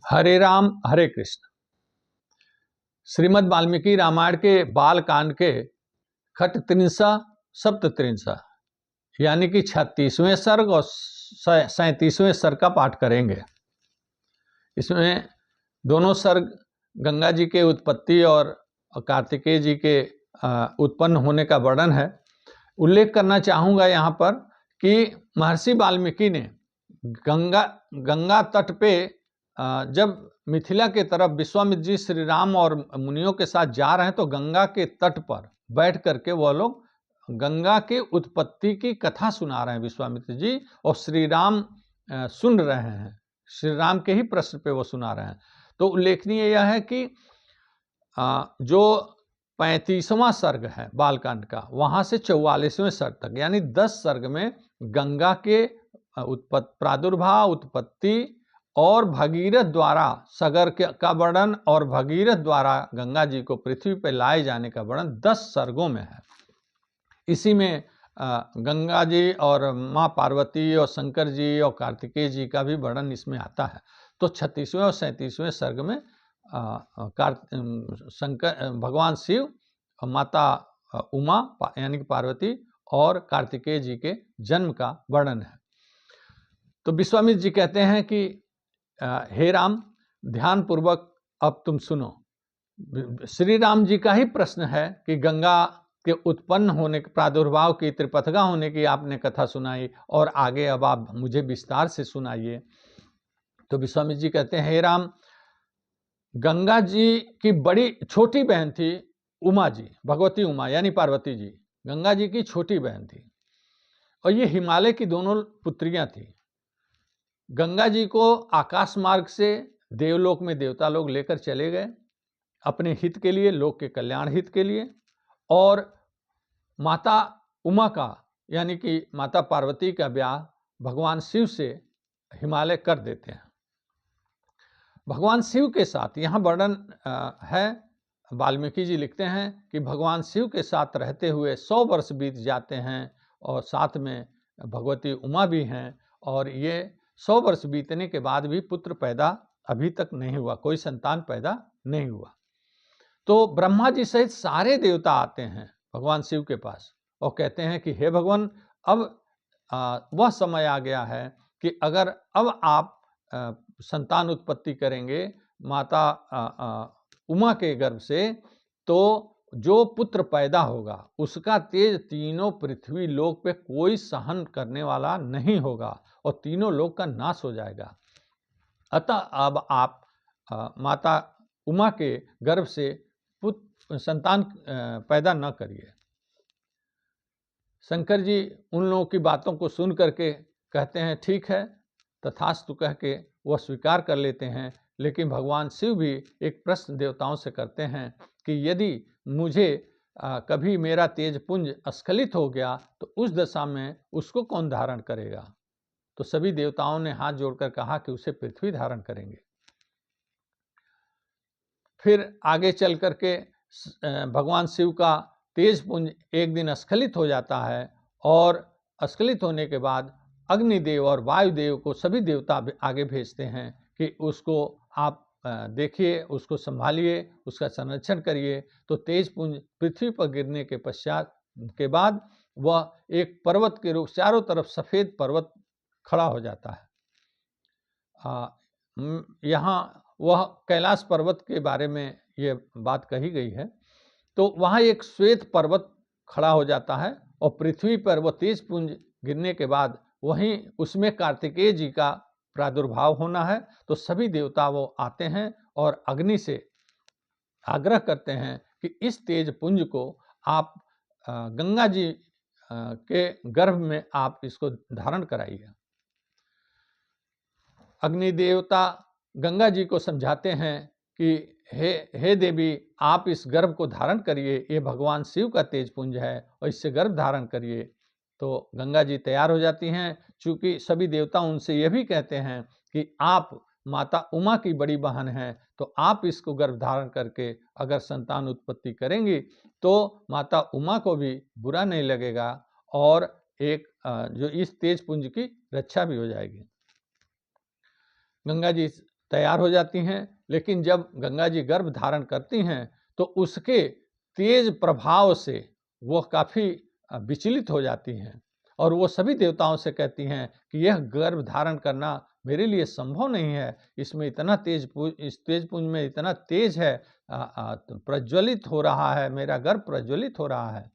हरे राम हरे कृष्ण। श्रीमद् वाल्मीकि रामायण के बाल कांड के खट त्रिंसा सप्त त्रिंसा यानी कि 36वें सर्ग और 37वें सर्ग का पाठ करेंगे। इसमें दोनों सर्ग गंगा जी के उत्पत्ति और कार्तिकेय जी के उत्पन्न होने का वर्णन है। उल्लेख करना चाहूँगा यहाँ पर कि महर्षि वाल्मीकि ने गंगा तट पे जब मिथिला के तरफ विश्वामित्र जी श्री राम और मुनियों के साथ जा रहे हैं तो गंगा के तट पर बैठ करके वह लोग गंगा के उत्पत्ति की कथा सुना रहे हैं विश्वामित्र जी, और श्री राम सुन रहे हैं। श्री राम के ही प्रश्न पे वो सुना रहे हैं। तो उल्लेखनीय यह है कि जो 35वां सर्ग है बालकांड का, वहां से 44वें सर्ग तक यानी 10 सर्ग में गंगा के प्रादुर्भाव, उत्पत्ति और भगीरथ द्वारा सगर का वर्णन और भगीरथ द्वारा गंगा जी को पृथ्वी पर लाए जाने का वर्णन 10 सर्गों में है। इसी में गंगा जी और माँ पार्वती और शंकर जी और कार्तिकेय जी का भी वर्णन इसमें आता है। तो 36वें और 37वें सर्ग में शंकर भगवान शिव, माता उमा यानी कि पार्वती और कार्तिकेय जी के जन्म का वर्णन है। तो विश्वामित्र जी कहते हैं कि हे राम, ध्यान पूर्वक अब तुम सुनो। श्री राम जी का ही प्रश्न है कि गंगा के उत्पन्न होने, प्रादुर्भाव की, त्रिपथगा होने की आपने कथा सुनाई और आगे अब आप मुझे विस्तार से सुनाइए। तो विश्वामित्र जी कहते हैं, हे राम, गंगा जी की बड़ी छोटी बहन थी उमा जी, भगवती उमा यानी पार्वती जी, गंगा जी की छोटी बहन थी और ये हिमालय की दोनों पुत्रियां थी। गंगा जी को आकाश मार्ग से देवलोक में देवता लोग लेकर चले गए अपने हित के लिए, लोक के कल्याण हित के लिए, और माता उमा का यानी कि माता पार्वती का ब्याह भगवान शिव से हिमालय कर देते हैं। भगवान शिव के साथ यहाँ वर्णन है, वाल्मीकि जी लिखते हैं कि भगवान शिव के साथ रहते हुए 100 वर्ष बीत जाते हैं और साथ में भगवती उमा भी हैं, और ये 100 वर्ष बीतने के बाद भी पुत्र पैदा अभी तक नहीं हुआ, कोई संतान पैदा नहीं हुआ। तो ब्रह्मा जी सहित सारे देवता आते हैं भगवान शिव के पास और कहते हैं कि हे भगवान, अब वह समय आ गया है कि अगर अब आप संतान उत्पत्ति करेंगे माता उमा के गर्भ से, तो जो पुत्र पैदा होगा उसका तेज तीनों पृथ्वी लोक पे कोई सहन करने वाला नहीं होगा और तीनों लोक का नाश हो जाएगा। अतः अब आप माता उमा के गर्भ से संतान पैदा न करिए। शंकर जी उन लोगों की बातों को सुन करके कहते हैं ठीक है, तथास्तु कह के वह स्वीकार कर लेते हैं। लेकिन भगवान शिव भी एक प्रश्न देवताओं से करते हैं कि यदि मुझे कभी मेरा तेज पुंज स्खलित हो गया तो उस दशा में उसको कौन धारण करेगा? तो सभी देवताओं ने हाथ जोड़कर कहा कि उसे पृथ्वी धारण करेंगे। फिर आगे चल करके भगवान शिव का तेज पुंज एक दिन स्खलित हो जाता है और स्खलित होने के बाद अग्निदेव और वायुदेव को सभी देवता आगे भेजते हैं कि उसको आप देखिए, उसको संभालिए, उसका संरक्षण करिए। तो तेज पुंज पृथ्वी पर गिरने के पश्चात के बाद वह एक पर्वत के रूप, चारों तरफ सफ़ेद पर्वत खड़ा हो जाता है। यहाँ वह कैलाश पर्वत के बारे में ये बात कही गई है। तो वहाँ एक श्वेत पर्वत खड़ा हो जाता है और पृथ्वी पर वह तेज पुंज गिरने के बाद वहीं उसमें कार्तिकेय जी का प्रादुर्भाव होना है। तो सभी देवता वो आते हैं और अग्नि से आग्रह करते हैं कि इस तेज पुंज को आप गंगा जी के गर्भ में आप इसको धारण कराइए। अग्नि देवता गंगा जी को समझाते हैं कि हे देवी, आप इस गर्भ को धारण करिए, ये भगवान शिव का तेज पुंज है और इससे गर्भ धारण करिए। तो गंगा जी तैयार हो जाती हैं। चूँकि सभी देवता उनसे ये भी कहते हैं कि आप माता उमा की बड़ी बहन हैं, तो आप इसको गर्भ धारण करके अगर संतान उत्पत्ति करेंगी तो माता उमा को भी बुरा नहीं लगेगा और एक जो इस तेज पुंज की रक्षा भी हो जाएगी। गंगा जी तैयार हो जाती हैं, लेकिन जब गंगा जी गर्भ धारण करती हैं तो उसके तेज प्रभाव से वह काफ़ी विचलित हो जाती हैं और वो सभी देवताओं से कहती हैं कि यह गर्भ धारण करना मेरे लिए संभव नहीं है, इसमें इतना इस तेज पुंज में इतना तेज है, तो प्रज्वलित हो रहा है, मेरा गर्भ प्रज्वलित हो रहा है।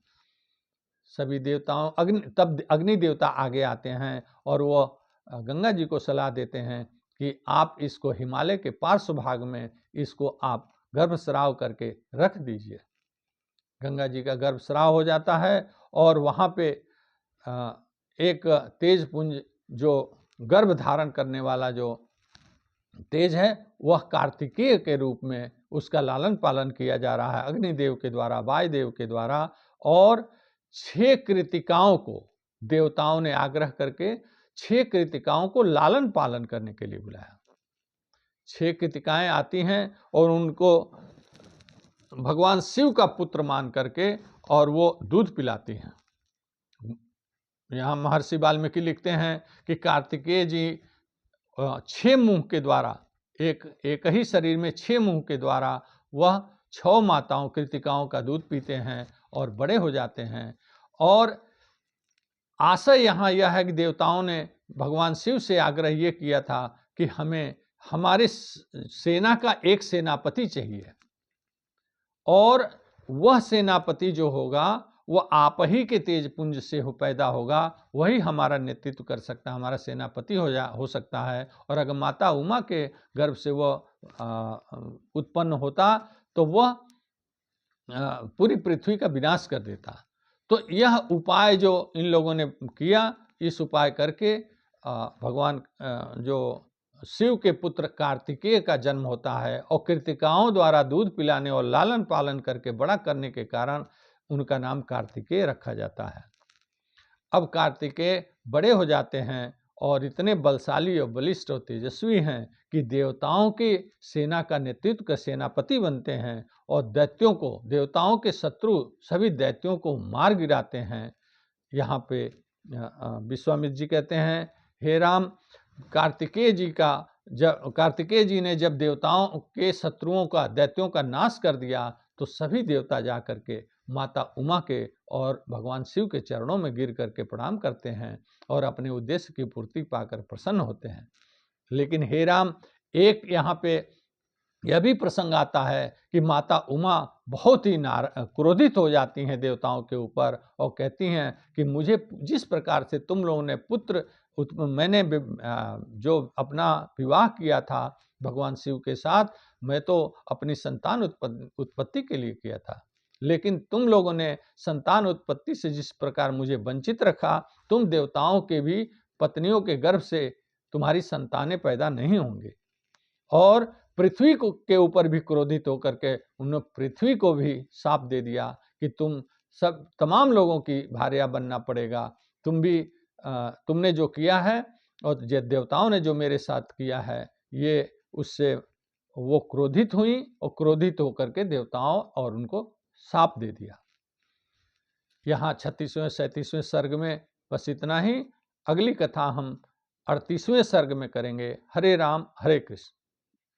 सभी देवताओं तब अग्नि देवता आगे आते हैं और वो गंगा जी को सलाह देते हैं कि आप इसको हिमालय के पार्श्व भाग में इसको आप गर्भस्राव करके रख दीजिए। गंगा जी का गर्भस्राव हो जाता है और वहाँ पे एक तेज पुंज जो गर्भ धारण करने वाला जो तेज है वह कार्तिकेय के रूप में उसका लालन पालन किया जा रहा है अग्निदेव के द्वारा, वायुदेव के द्वारा। और 6 कृतिकाओं को देवताओं ने आग्रह करके 6 कृतिकाओं को लालन पालन करने के लिए बुलाया। 6 कृतिकाएं आती हैं और उनको भगवान शिव का पुत्र मान करके और वो दूध पिलाती हैं। यहाँ महर्षि वाल्मीकि लिखते हैं कि कार्तिकेय जी 6 मुंह के द्वारा, एक ही शरीर में 6 मुंह के द्वारा वह 6 माताओं कृतिकाओं का दूध पीते हैं और बड़े हो जाते हैं। और आशय यहाँ यह है कि देवताओं ने भगवान शिव से आग्रह ये किया था कि हमें हमारे सेना का एक सेनापति चाहिए और वह सेनापति जो होगा वह आप ही के तेज पुंज से पैदा होगा, वही हमारा नेतृत्व कर सकता है, हमारा सेनापति हो सकता है। और अगर माता उमा के गर्भ से वह उत्पन्न होता तो वह पूरी पृथ्वी का विनाश कर देता। तो यह उपाय जो इन लोगों ने किया, इस उपाय करके भगवान जो शिव के पुत्र कार्तिकेय का जन्म होता है और कृतिकाओं द्वारा दूध पिलाने और लालन पालन करके बड़ा करने के कारण उनका नाम कार्तिकेय रखा जाता है। अब कार्तिकेय बड़े हो जाते हैं और इतने बलशाली और बलिष्ठ और तेजस्वी हैं कि देवताओं की सेना का नेतृत्व का सेनापति बनते हैं और दैत्यों को, देवताओं के शत्रु सभी दैत्यों को मार गिराते हैं। यहाँ पे विश्वामित्र जी कहते हैं, हे राम, कार्तिकेय जी ने जब देवताओं के शत्रुओं का, दैत्यों का नाश कर दिया तो सभी देवता जा करके माता उमा के और भगवान शिव के चरणों में गिर करके प्रणाम करते हैं और अपने उद्देश्य की पूर्ति पाकर प्रसन्न होते हैं। लेकिन हे राम, एक यहाँ पे यह भी प्रसंग आता है कि माता उमा बहुत ही क्रोधित हो जाती हैं देवताओं के ऊपर और कहती हैं कि मुझे जिस प्रकार से तुम लोगों ने मैंने जो अपना विवाह किया था भगवान शिव के साथ, मैं तो अपनी संतान उत्पत्ति के लिए किया था, लेकिन तुम लोगों ने संतान उत्पत्ति से जिस प्रकार मुझे वंचित रखा, तुम देवताओं के भी पत्नियों के गर्भ से तुम्हारी संतानें पैदा नहीं होंगे। और पृथ्वी के ऊपर भी क्रोधित होकर के उन्होंने पृथ्वी को भी शाप दे दिया कि तमाम लोगों की भार्या बनना पड़ेगा, तुमने जो किया है और देवताओं ने जो मेरे साथ किया है, ये उससे वो क्रोधित हुई और क्रोधित होकर के देवताओं और उनको शाप दे दिया। यहाँ 36वें 37वें सर्ग में बस इतना ही। अगली कथा हम 38वें सर्ग में करेंगे। हरे राम हरे कृष्ण।